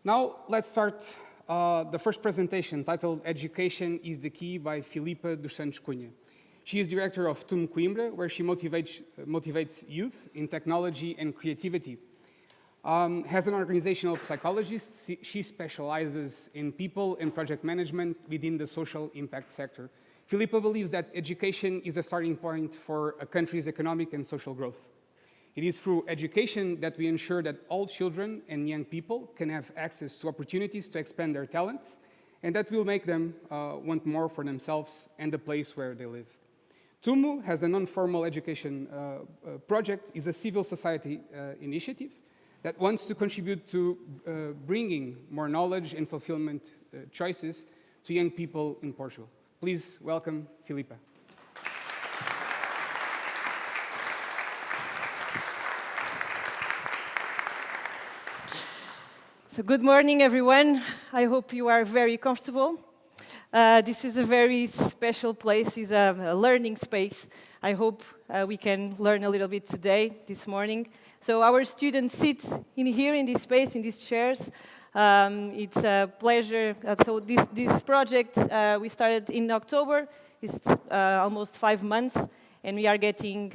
Now, let's start the first presentation titled Education is the Key by Filipa dos Santos Cunha. She is director of TUMO Coimbra, where she motivates youth in technology and creativity. As an organizational psychologist, she specializes in people and project management within the social impact sector. Filipa believes that education is a starting point for a country's economic and social growth. It is through education that we ensure that all children and young people can have access to opportunities to expand their talents, and that will make them want more for themselves and the place where they live. TUMO has a non-formal education project, is a civil society initiative that wants to contribute to bringing more knowledge and fulfillment choices to young people in Portugal. Please welcome Filipa. So good morning, everyone. I hope you are very comfortable. This is a very special place. It's a learning space. I hope we can learn a little bit today, this morning. So our students sit in here in this space, in these chairs. It's a pleasure. So this project we started in October. It's almost 5 months. And we are getting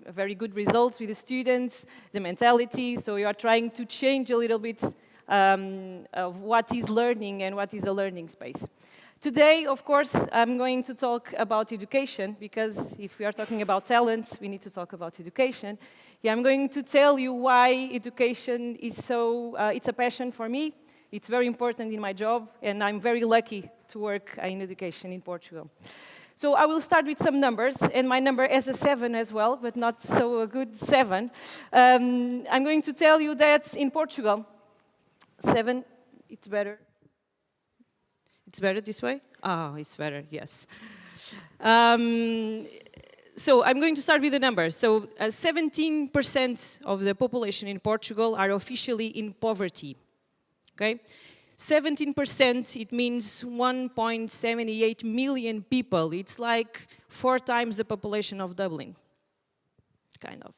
very good results with the students, the mentality. So we are trying to change a little bit of what is learning and what is a learning space. Today, of course, I'm going to talk about education, because if we are talking about talents, we need to talk about education. Yeah, I'm going to tell you why education is so, it's a passion for me. It's very important in my job, and I'm very lucky to work in education in Portugal. So I will start with some numbers, and my number is a 7 as well, but not so a good 7. I'm going to tell you that in Portugal, 7, it's better. It's better this way? Oh, it's better, yes. So I'm going to start with the numbers. So 17% of the population in Portugal are officially in poverty, okay? 17%, it means 1.78 million people. It's like 4 times the population of Dublin, kind of.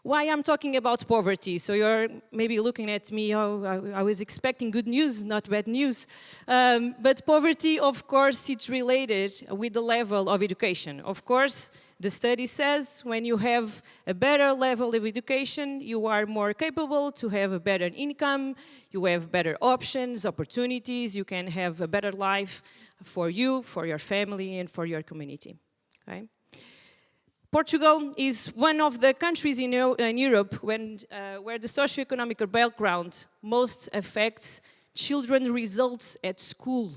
Why I'm talking about poverty? So you're maybe looking at me, oh, I was expecting good news, not bad news. But poverty, of course, it's related with the level of education. Of course, the study says when you have a better level of education, you are more capable to have a better income, you have better options, opportunities, you can have a better life for you, for your family, and for your community. Okay? Portugal is one of the countries in Europe where the socioeconomic background most affects children's results at school.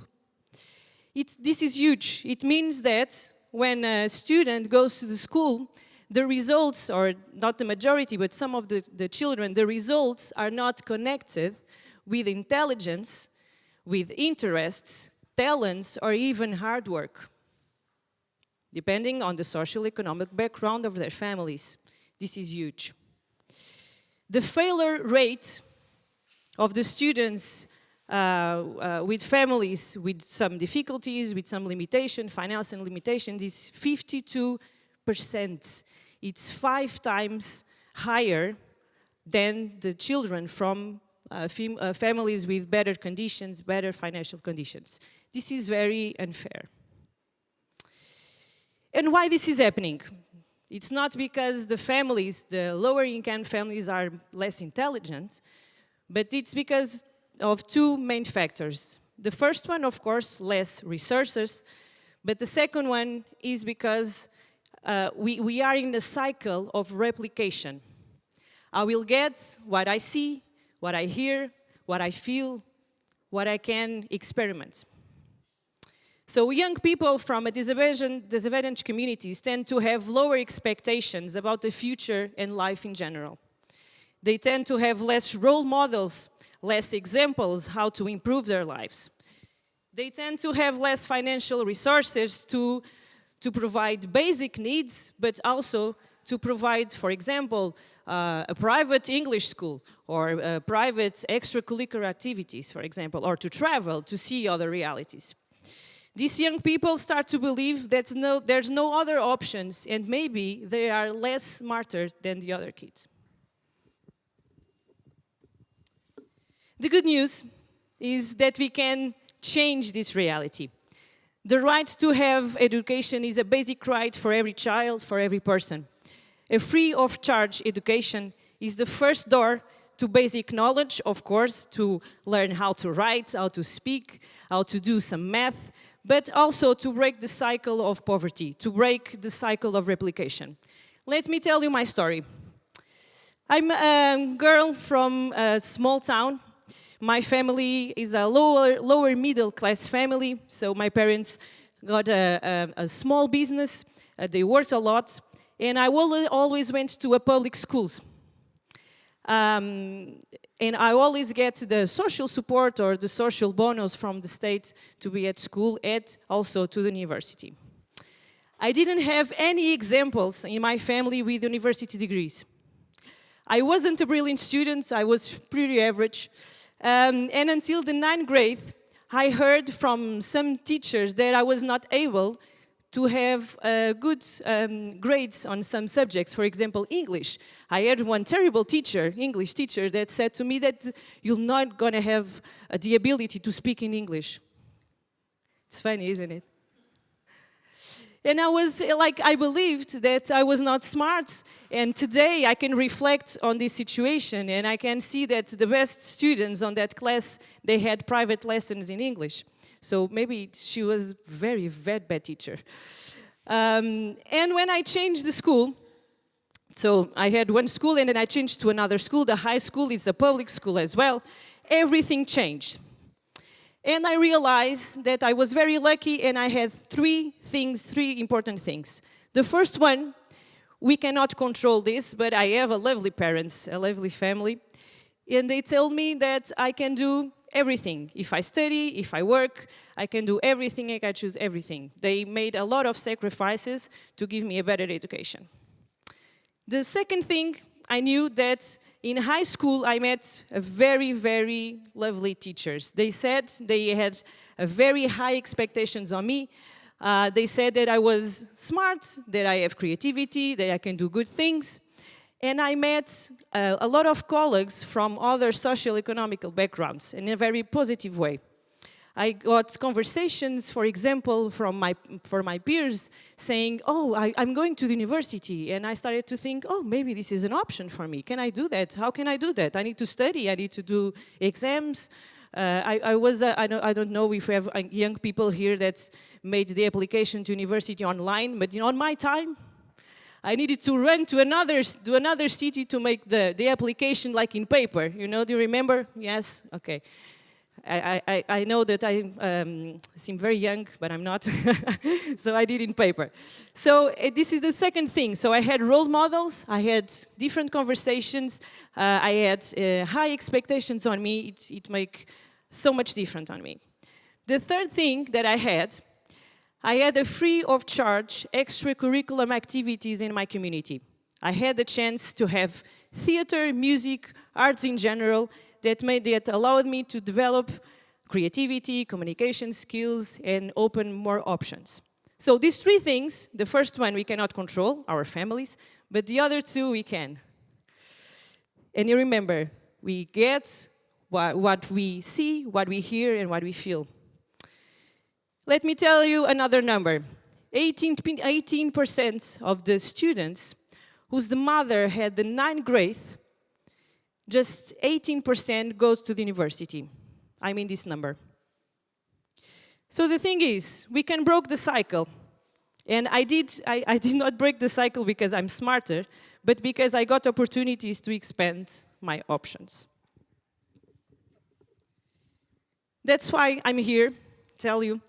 This is huge. It means that when a student goes to the school, the results, or not the majority, but some of the children, the results are not connected with intelligence, with interests, talents, or even hard work, depending on the social economic background of their families. This is huge. The failure rate of the students with families with some difficulties, with some limitation, financial limitations, is 52%. It's 5 times higher than the children from families with better conditions, better financial conditions. This is very unfair. And why this is happening? It's not because the families, the lower income families, are less intelligent, but it's because of 2 main factors. The first one, of course, less resources, but the second one is because we are in a cycle of replication. I will get what I see, what I hear, what I feel, what I can experiment. So young people from a disadvantaged communities tend to have lower expectations about the future and life in general. They tend to have less role models, less examples how to improve their lives. They tend to have less financial resources to provide basic needs, but also to provide, for example, a private English school or private extracurricular activities, for example, or to travel to see other realities. These young people start to believe that there's no other options, and maybe they are less smarter than the other kids. The good news is that we can change this reality. The right to have education is a basic right for every child, for every person. A free of charge education is the first door to basic knowledge, of course, to learn how to write, how to speak, how to do some math, but also to break the cycle of poverty, to break the cycle of replication. Let me tell you my story. I'm a girl from a small town. My family is a lower middle class family, so my parents got a small business, they worked a lot, and I always went to a public schools. And I always get the social support or the social bonus from the state to be at school and also to the university. I didn't have any examples in my family with university degrees. I wasn't a brilliant student, I was pretty average. And until the 9th grade, I heard from some teachers that I was not able to have good grades on some subjects, for example, English. I had one terrible teacher, English teacher, that said to me that you're not going to have the ability to speak in English. It's funny, isn't it? And I was like, I believed that I was not smart. And today I can reflect on this situation and I can see that the best students on that class, they had private lessons in English. So maybe she was very bad teacher. And when I changed the school, so I had one school and then I changed to another school. The high school is a public school as well. Everything changed. And I realized that I was very lucky and I had three important things. The first one, we cannot control this, but I have a lovely parents, a lovely family. And they tell me that I can do everything. If I study, if I work, I can do everything, I can choose everything. They made a lot of sacrifices to give me a better education. The second thing, I knew that in high school I met very lovely teachers. They said they had very high expectations on me. They said that I was smart, that I have creativity, that I can do good things. And I met a lot of colleagues from other socio-economical backgrounds in a very positive way. I got conversations, for example, for my peers saying, oh, I'm going to the university. And I started to think, oh, maybe this is an option for me. Can I do that? How can I do that? I need to study. I need to do exams. I don't know if we have young people here that made the application to university online, but on my time, I needed to run to another city to make the application like in paper. Do you remember? Yes? Okay. I know that I seem very young, but I'm not. So I did in paper. So this is the second thing. So I had role models, I had different conversations, I had high expectations on me. It made so much difference on me. The third thing that I had a free of charge extracurricular activities in my community. I had the chance to have theater, music, arts in general, that allowed me to develop creativity, communication skills, and open more options. So these three things, the first one we cannot control, our families, but the other two we can. And you remember, we get what we see, what we hear, and what we feel. Let me tell you another number. 18% of the students whose mother had the 9th grade, just 18% goes to the university. I mean this number. So the thing is, we can break the cycle. And I did not break the cycle because I'm smarter, but because I got opportunities to expand my options. That's why I'm here to tell you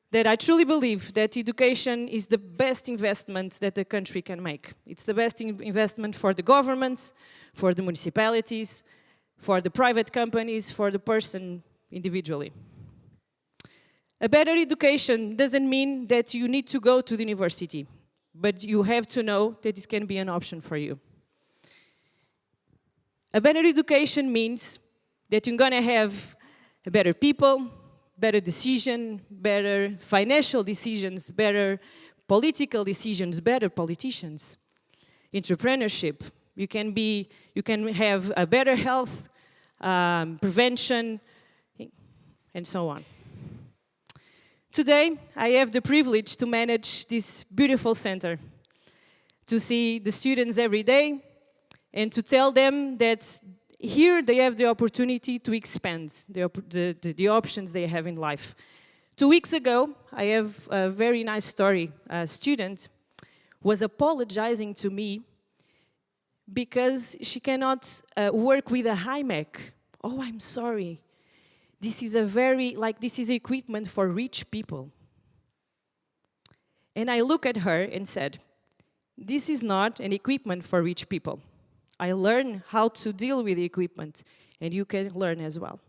that I truly believe that education is the best investment that the country can make. It's the best investment for the governments, for the municipalities, for the private companies, for the person individually. A better education doesn't mean that you need to go to the university, but you have to know that this can be an option for you. A better education means that you're going to have better people, better decision, better financial decisions, better political decisions, better politicians. Entrepreneurship. You can have a better health, prevention, and so on. Today, I have the privilege to manage this beautiful center, to see the students every day, and to tell them that here they have the opportunity to expand the options they have in life. 2 weeks ago, I have a very nice story. A student was apologizing to me because she cannot work with a iMac. Oh, I'm sorry. This is equipment for rich people. And I look at her and said, this is not an equipment for rich people. I learn how to deal with the equipment, and you can learn as well.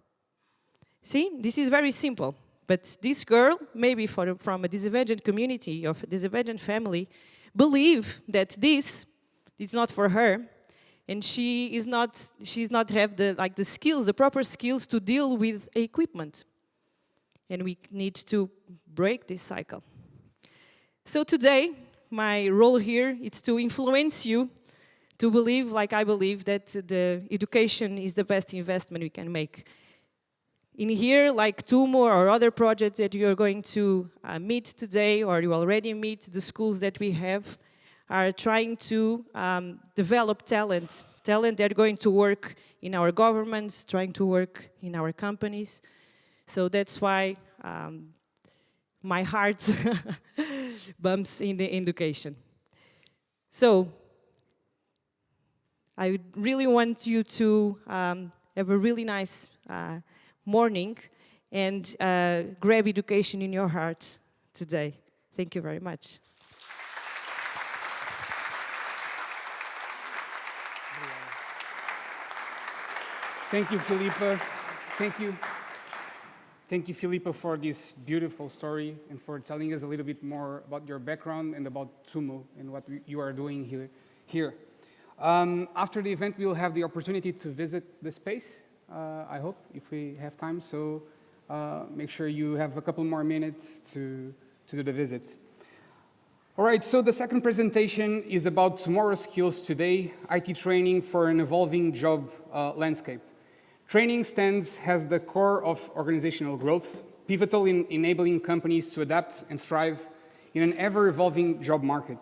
See, this is very simple. But this girl, maybe from a disadvantaged community or a disadvantaged family, believe that this is not for her, and she's not have the skills, the proper skills to deal with equipment. And we need to break this cycle. So today, my role here is to influence you to believe, like I believe, that the education is the best investment we can make. In here, like TUMO or other projects that you are going to meet today, or you already meet, the schools that we have are trying to develop talent that are going to work in our governments, trying to work in our companies. So that's why my heart bumps in the education. So I really want you to have a really nice morning and grab education in your heart today. Thank you very much. Thank you, Filipa. Thank you. Thank you, Filipa, for this beautiful story and for telling us a little bit more about your background and about TUMO and what you are doing here. After the event, we will have the opportunity to visit the space, I hope, if we have time. So make sure you have a couple more minutes to do the visit. All right, so the second presentation is about tomorrow's skills today, IT training for an evolving job landscape. Training stands as the core of organizational growth, pivotal in enabling companies to adapt and thrive in an ever-evolving job market.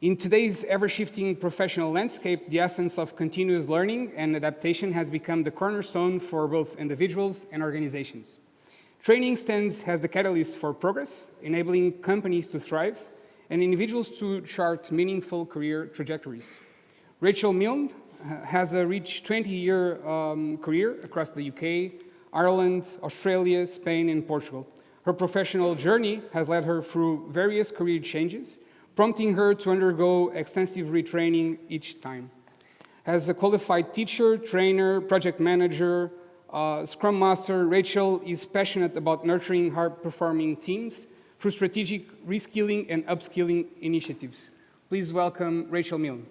In today's ever-shifting professional landscape, the essence of continuous learning and adaptation has become the cornerstone for both individuals and organizations. Training stands as the catalyst for progress, enabling companies to thrive and individuals to chart meaningful career trajectories. Rachael Milne has a rich 20-year career across the UK, Ireland, Australia, Spain, and Portugal. Her professional journey has led her through various career changes, prompting her to undergo extensive retraining each time. As a qualified teacher, trainer, project manager, Scrum Master, Rachael is passionate about nurturing high-performing teams through strategic reskilling and upskilling initiatives. Please welcome Rachael Milne.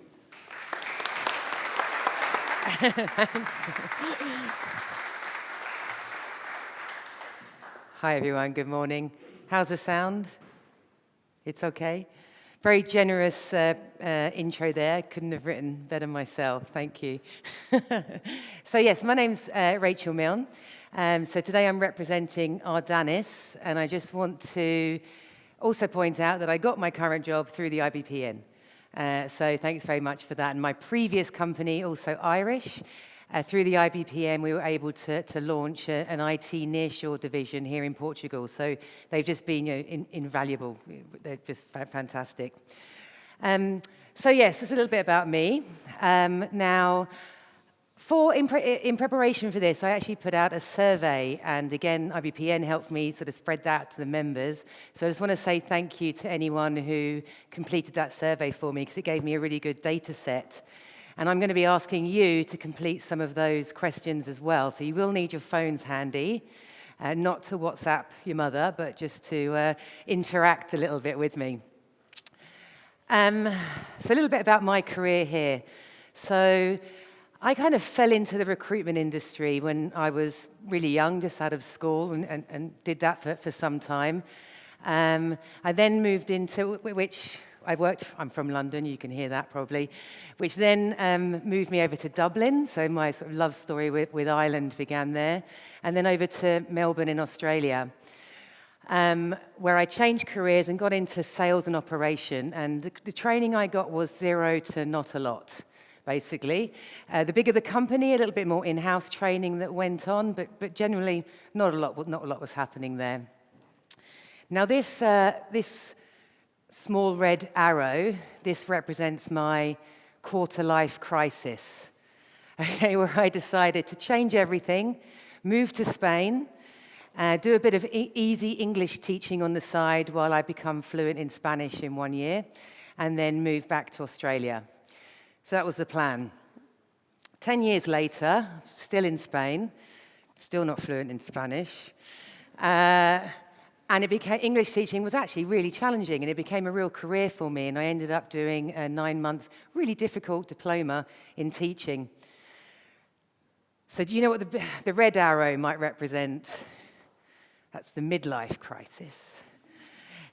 Hi everyone, good morning. How's the sound? It's okay? Very generous intro there. Couldn't have written better myself. Thank you. So yes, my name's Rachael Milne. So today I'm representing Ardanis, and I just want to also point out that I got my current job through the IPBN. So thanks very much for that. And my previous company, also Irish, through the IPBN, we were able to launch an IT nearshore division here in Portugal. So they've just been invaluable. They're just fantastic. So yes, just a little bit about me. Now, in preparation for this, I actually put out a survey, and again, IPBN helped me sort of spread that to the members. So I just want to say thank you to anyone who completed that survey for me, because it gave me a really good data set. And I'm going to be asking you to complete some of those questions as well. So you will need your phones handy, not to WhatsApp your mother, but just to interact a little bit with me. So a little bit about my career here. So I kind of fell into the recruitment industry when I was really young, just out of school, and did that for some time. I then moved into, which I'm from London, you can hear that probably, which then moved me over to Dublin. So my sort of love story with Ireland began there. And then over to Melbourne in Australia, where I changed careers and got into sales and operation. And the training I got was zero to not a lot, basically. The bigger the company, a little bit more in-house training that went on, but generally not a lot was happening there. Now this small red arrow, this represents my quarter-life crisis, okay, where I decided to change everything, move to Spain, do a bit of easy English teaching on the side while I become fluent in Spanish in 1 year, and then move back to Australia. So that was the plan. 10 years later, still in Spain, still not fluent in Spanish, and English teaching was actually really challenging, and it became a real career for me, and I ended up doing a 9-month, really difficult diploma in teaching. So do you know what the red arrow might represent? That's the midlife crisis.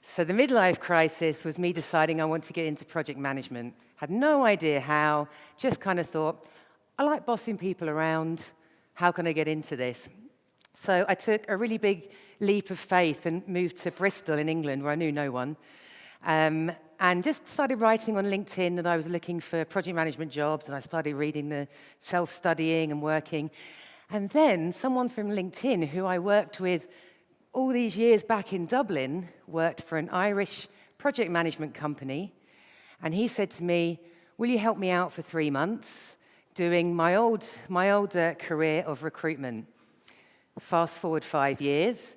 So the midlife crisis was me deciding I want to get into project management. Had no idea how, just kind of thought, I like bossing people around, how can I get into this? So I took a really big leap of faith and moved to Bristol in England, where I knew no one, and just started writing on LinkedIn that I was looking for project management jobs, and I started reading the self-studying and working. And then someone from LinkedIn, who I worked with all these years back in Dublin, worked for an Irish project management company, and he said to me, will you help me out for 3 months doing my old career of recruitment? Fast forward 5 years,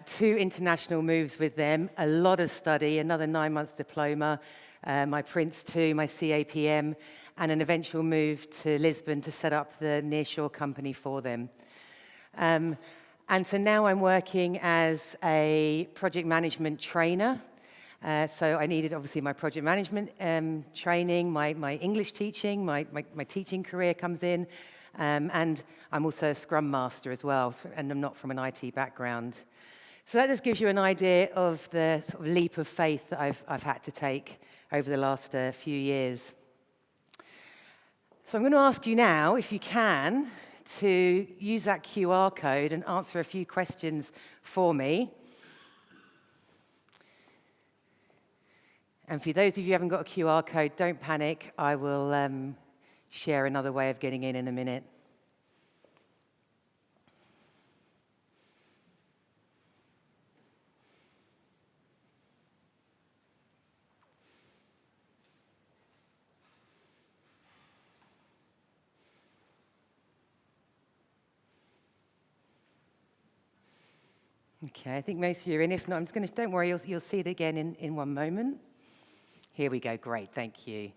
2 international moves with them, a lot of study, another 9-month diploma, my Prince 2, my CAPM, and an eventual move to Lisbon to set up the nearshore company for them. And so now I'm working as a project management trainer. So I needed, obviously, my project management training, my English teaching, my teaching career comes in. And I'm also a Scrum Master as well, and I'm not from an IT background. So that just gives you an idea of the sort of leap of faith that I've had to take over the last few years. So I'm going to ask you now, if you can, to use that QR code and answer a few questions for me. And for those of you who haven't got a QR code, don't panic. I will share another way of getting in a minute. Okay, I think most of you are in. If not, I'm just going to, don't worry, you'll see it again in one moment. Here we go, great, thank you.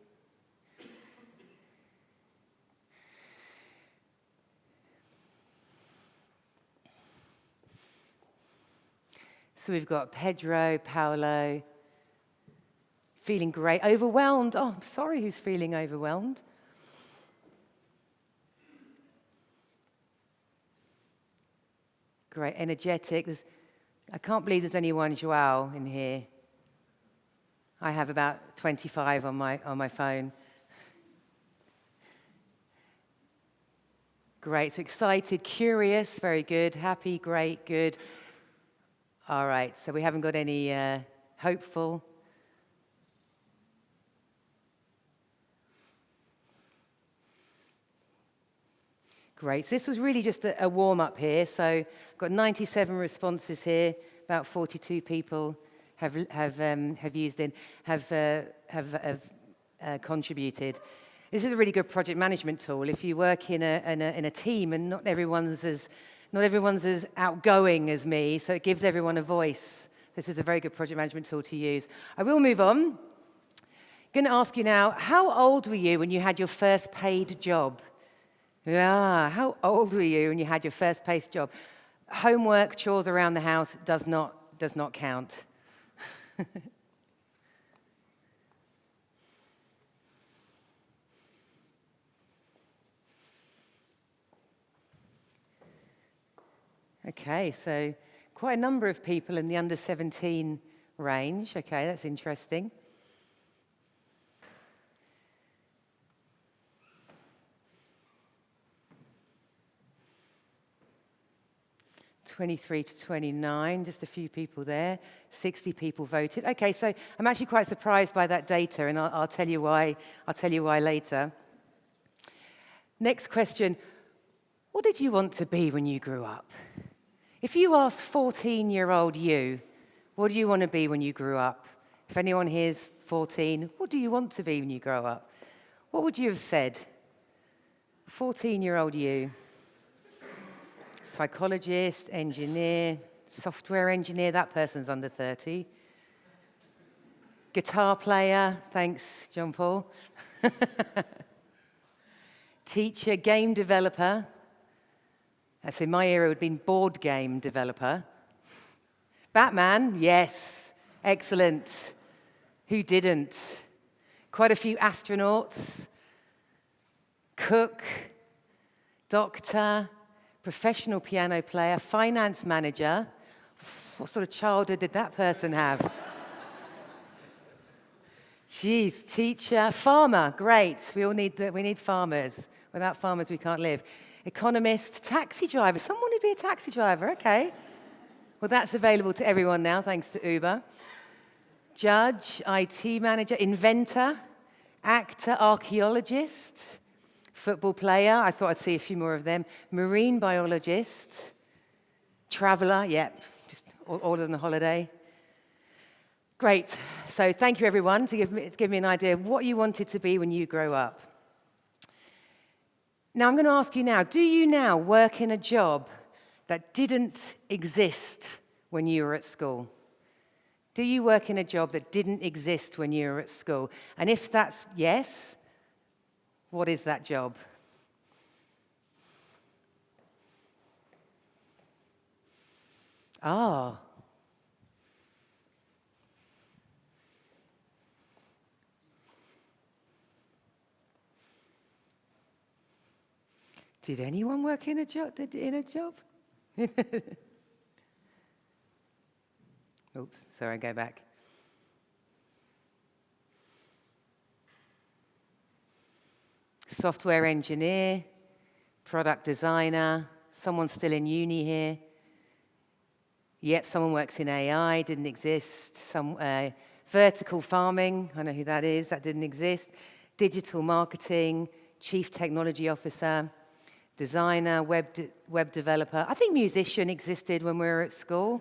So we've got Pedro, Paolo, feeling great, overwhelmed. Oh, I'm sorry, who's feeling overwhelmed? Great, energetic. I can't believe there's only one Joao in here. I have about 25 on my phone. Great, so excited, curious, very good, happy, great, good. All right, so we haven't got any hopeful. Great, so this was really just a warm-up here. So I've got 97 responses here, about 42 people have contributed. This is a really good project management tool. If you work in a team and not everyone's as outgoing as me, so it gives everyone a voice. This is a very good project management tool to use. I will move on. I'm going to ask you now, how old were you when you had your first paid job? Yeah, how old were you when you had your first paid job? Homework, chores around the house does not count. Okay, so quite a number of people in the under 17 range. Okay, that's interesting. 23 to 29, just a few people there. 60 people voted. Okay, so I'm actually quite surprised by that data, and I'll tell you why. I'll tell you why later. Next question. What did you want to be when you grew up? If you asked 14-year-old you, what do you want to be when you grew up? If anyone here's 14, what do you want to be when you grow up? What would you have said? 14-year-old you. Psychologist, engineer, software engineer, that person's under 30. Guitar player, thanks, John Paul. Teacher, game developer. That's in my era, it would have been board game developer. Batman, yes, excellent. Who didn't? Quite a few astronauts. Cook, doctor, professional piano player, finance manager. What sort of childhood did that person have? Geez, teacher, farmer, great. We need farmers. Without farmers, we can't live. Economist, taxi driver. Someone who'd be a taxi driver, okay. Well, that's available to everyone now, thanks to Uber. Judge, IT manager, inventor, actor, archaeologist, football player. I thought I'd see a few more of them. Marine biologist, traveler, just all on a holiday. Great. So thank you, everyone, to give me an idea of what you wanted to be when you grow up. Now, I'm going to ask you now, do you now work in a job that didn't exist when you were at school? Do you work in a job that didn't exist when you were at school? And if that's yes, what is that job? Ah. Did anyone work in a job? Oops, sorry, go back. Software engineer, product designer, someone still in uni here. Yep, someone works in AI, didn't exist. Some vertical farming, I know who that is, that didn't exist. Digital marketing, chief technology officer, designer, web developer. I think musician existed when we were at school.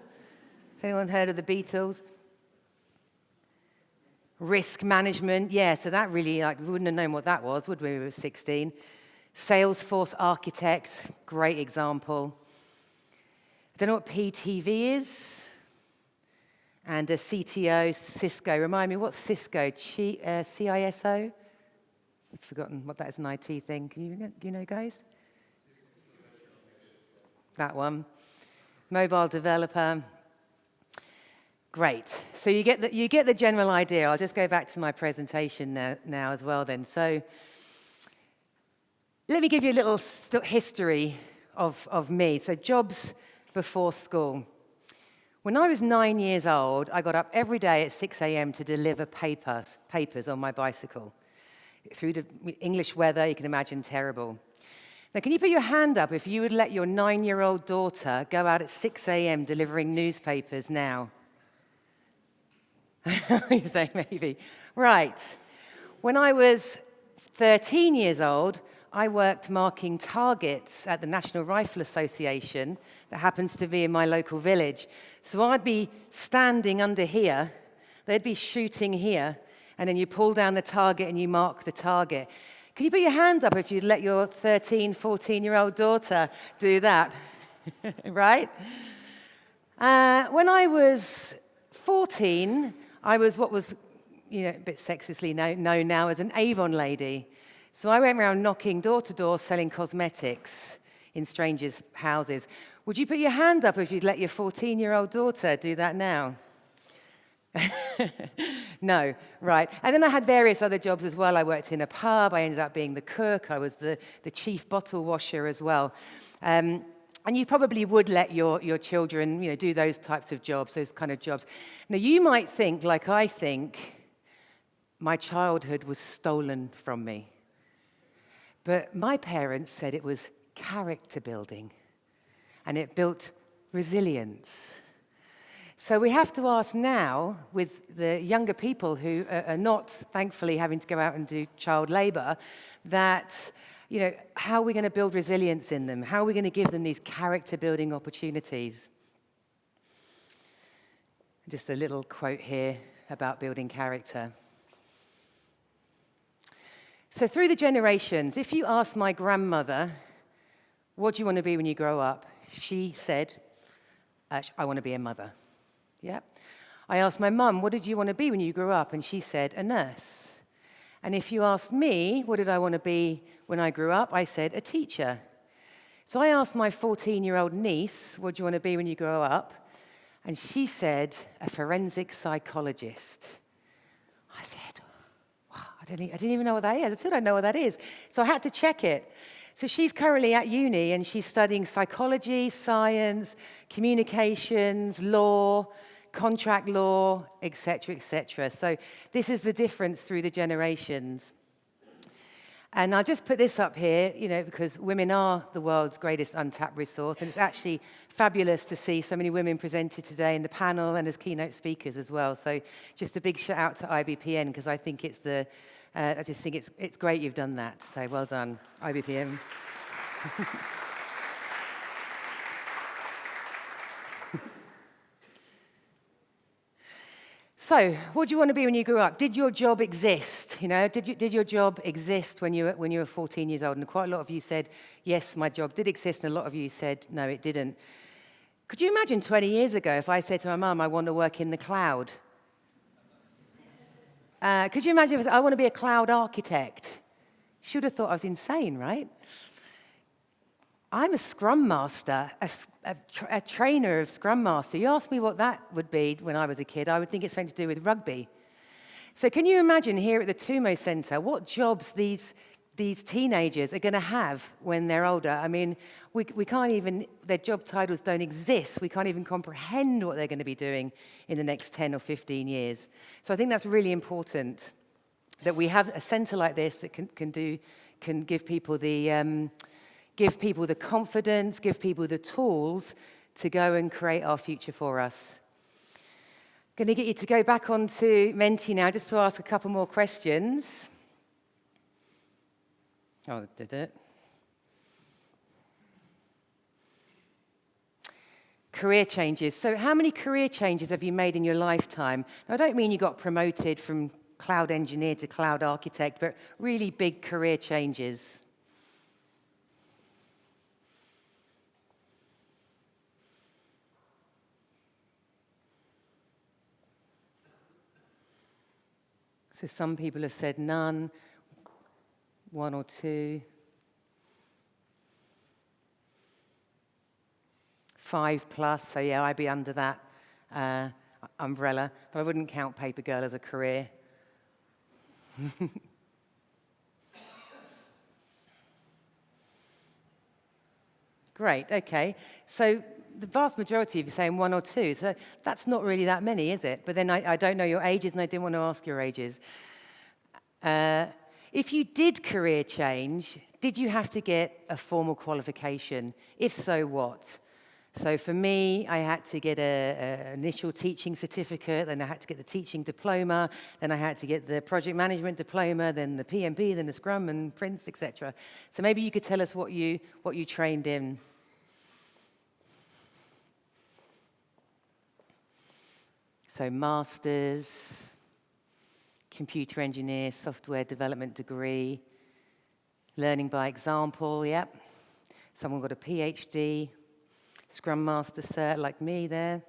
Has anyone heard of the Beatles? Risk management, yeah, so that really, we wouldn't have known what that was, would we, when we were 16. Salesforce architect, great example. I don't know what PTV is. And a CTO, Cisco. Remind me, what's Cisco? CISO? I've forgotten what that is, an IT thing. Do you know, guys? That one. Mobile developer. Great. So you get the general idea. I'll just go back to my presentation now as well then. So let me give you a little history of me. So jobs before school. When I was 9 years old, I got up every day at 6 a.m. to deliver papers on my bicycle. Through the English weather, you can imagine terrible. Now, can you put your hand up if you would let your 9-year-old daughter go out at 6 a.m. delivering newspapers now? You say maybe. Right. When I was 13 years old, I worked marking targets at the National Rifle Association that happens to be in my local village. So I'd be standing under here, they'd be shooting here, and then you pull down the target and you mark the target. Can you put your hand up if you'd let your 13, 14-year-old daughter do that? Right? When I was 14, I was what was, a bit sexistly known now as an Avon lady. So I went around knocking door to door selling cosmetics in strangers' houses. Would you put your hand up if you'd let your 14-year-old daughter do that now? No, right. And then I had various other jobs as well. I worked in a pub. I ended up being the cook. I was the chief bottle washer as well. And you probably would let your children, do those types of jobs, those kind of jobs. Now, you might think, like I think, my childhood was stolen from me. But my parents said it was character building. And it built resilience. So we have to ask now, with the younger people who are not, thankfully, having to go out and do child labour, that, how are we going to build resilience in them? How are we going to give them these character-building opportunities? Just a little quote here about building character. So through the generations, if you ask my grandmother, what do you want to be when you grow up? She said, I want to be a mother. Yeah. I asked my mum, what did you want to be when you grew up? And she said, a nurse. And if you asked me, what did I want to be when I grew up? I said, a teacher. So I asked my 14-year-old niece, what do you want to be when you grow up? And she said, a forensic psychologist. I said, wow, I didn't even know what that is. I still don't know what that is. So I had to check it. So she's currently at uni and she's studying psychology, science, communications, law, contract law, etc., etc. So this is the difference through the generations. And I'll just put this up here, because women are the world's greatest untapped resource, and it's actually fabulous to see so many women presented today in the panel and as keynote speakers as well. So just a big shout out to IBPN, because I think it's it's great you've done that. So well done, IBPN. So, what do you want to be when you grew up? Did your job exist? Did your job exist when you were 14 years old? And quite a lot of you said, yes, my job did exist, and a lot of you said, no, it didn't. Could you imagine 20 years ago if I said to my mum, I want to work in the cloud? Could you imagine if I want to be a cloud architect? She would have thought I was insane, right? I'm a Scrum Master, a trainer of Scrum Master. You asked me what that would be when I was a kid, I would think it's something to do with rugby. So can you imagine here at the TUMO Centre what jobs these teenagers are going to have when they're older? I mean, we can't even, their job titles don't exist. We can't even comprehend what they're going to be doing in the next 10 or 15 years. So I think that's really important, that we have a centre like this that can give people the confidence, give people the tools to go and create our future for us. I'm going to get you to go back onto Menti now just to ask a couple more questions. Oh, did it? Career changes. So how many career changes have you made in your lifetime? Now, I don't mean you got promoted from cloud engineer to cloud architect, but really big career changes. So some people have said none, 1 or 2, 5+, so yeah, I'd be under that umbrella, but I wouldn't count Paper Girl as a career. Great, okay. So the vast majority of you are saying 1 or 2, so that's not really that many, is it? But then I don't know your ages, and I didn't want to ask your ages. If you did career change, did you have to get a formal qualification? If so, what? So for me, I had to get an initial teaching certificate, then I had to get the teaching diploma, then I had to get the project management diploma, then the PMP, then the Scrum and Prince, etc. So maybe you could tell us what you trained in. So masters, computer engineer, software development degree, learning by example, yep. Someone got a PhD, Scrum Master cert like me there.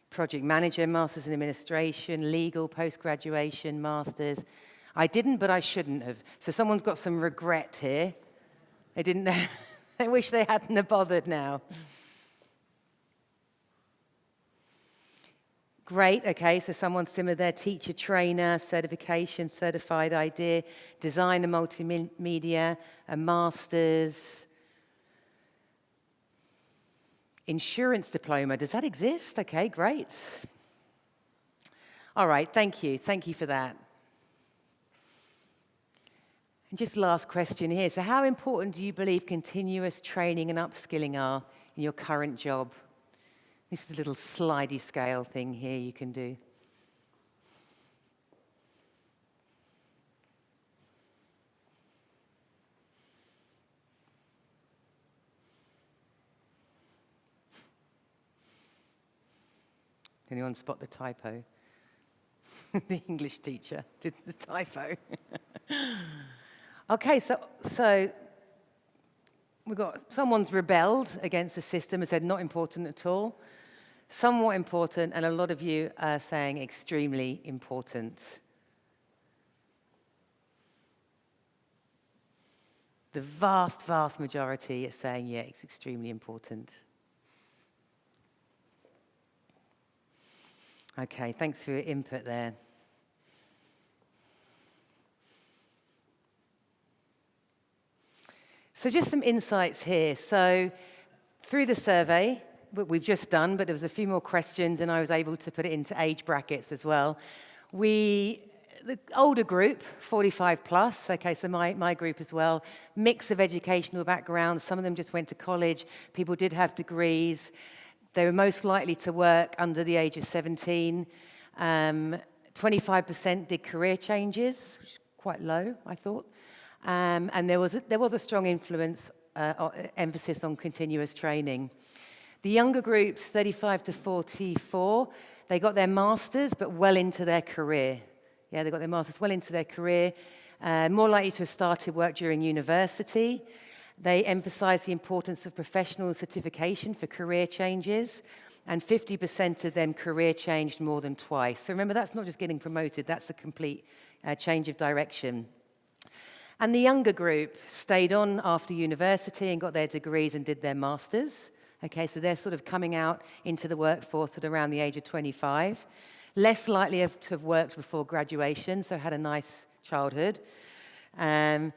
Project manager, masters in administration, legal, post-graduation, masters. I didn't, but I shouldn't have. So someone's got some regret here. They didn't know. I wish they hadn't have bothered now. Great, okay, so someone similar there, teacher, trainer, certification, certified idea, designer, multimedia, a master's, insurance diploma. Does that exist? Okay, great. All right, thank you for that. And just last question here. So how important do you believe continuous training and upskilling are in your current job? This is a little slidey scale thing here you can do. Anyone spot the typo? The English teacher did the typo. Okay, so we've got someone's rebelled against the system and said not important at all, somewhat important, and a lot of you are saying extremely important. The vast, vast majority is saying, yeah, it's extremely important. Okay, thanks for your input there. So just some insights here. So through the survey, what we've just done, but there was a few more questions and I was able to put it into age brackets as well. The older group, 45 plus, okay, so my group as well, mix of educational backgrounds. Some of them just went to college. People did have degrees. They were most likely to work under the age of 17. 25% did career changes, which is quite low, I thought. And there was a strong emphasis on continuous training. The younger groups, 35 to 44, they got their masters, but well into their career. Yeah, they got their masters well into their career, more likely to have started work during university. They emphasized the importance of professional certification for career changes, and 50% of them career changed more than twice. So remember, that's not just getting promoted, that's a complete change of direction. And the younger group stayed on after university and got their degrees and did their masters. Okay, so they're sort of coming out into the workforce at around the age of 25. Less likely to have worked before graduation, so had a nice childhood. And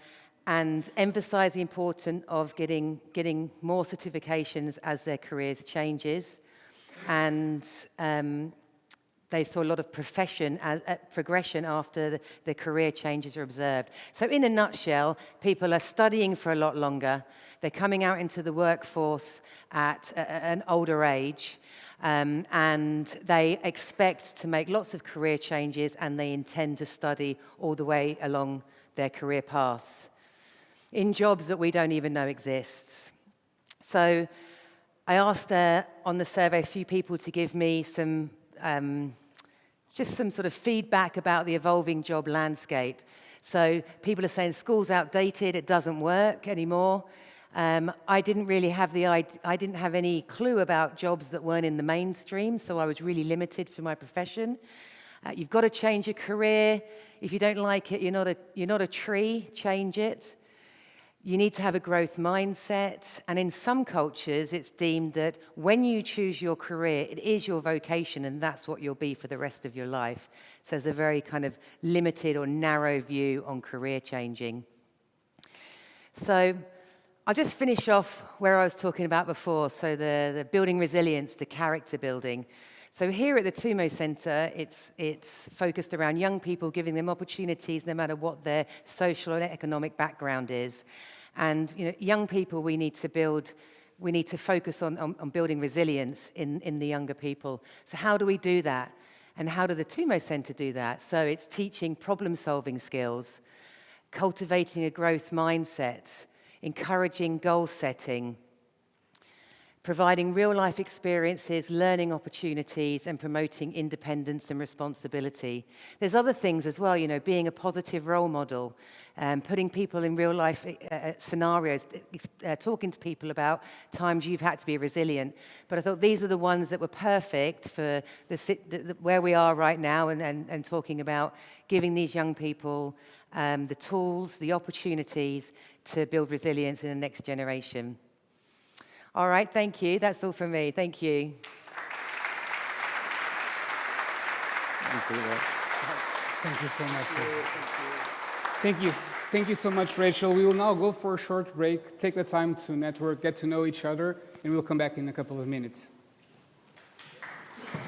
emphasize the importance of getting more certifications as their careers changes. And they saw a lot of progression after the career changes are observed. So in a nutshell, people are studying for a lot longer. They're coming out into the workforce at an older age. And they expect to make lots of career changes, and they intend to study all the way along their career paths in jobs that we don't even know exists. So I asked on the survey a few people to give me some sort of feedback about the evolving job landscape. So people are saying school's outdated, it doesn't work anymore. I didn't have any clue about jobs that weren't in the mainstream, so I was really limited for my profession. You've got to change your career. If you don't like it, you're not a tree, change it. You need to have a growth mindset, and in some cultures, it's deemed that when you choose your career, it is your vocation, and that's what you'll be for the rest of your life. So there's a very kind of limited or narrow view on career changing. So I'll just finish off where I was talking about before, so the building resilience, the character building. So here at the TUMO Centre, it's focused around young people, giving them opportunities no matter what their social and economic background is. And young people, we need to focus on building resilience in the younger people. So how do we do that? And how do the TUMO Centre do that? So it's teaching problem-solving skills, cultivating a growth mindset, encouraging goal setting, providing real-life experiences, learning opportunities, and promoting independence and responsibility. There's other things as well, being a positive role model, putting people in real-life scenarios, talking to people about times you've had to be resilient. But I thought these are the ones that were perfect for where we are right now, and talking about giving these young people the tools, the opportunities to build resilience in the next generation. All right, thank you. That's all from me. Thank you. Thank you so much. Thank you. Thank you so much, Rachel. We will now go for a short break, take the time to network, get to know each other, and we'll come back in a couple of minutes.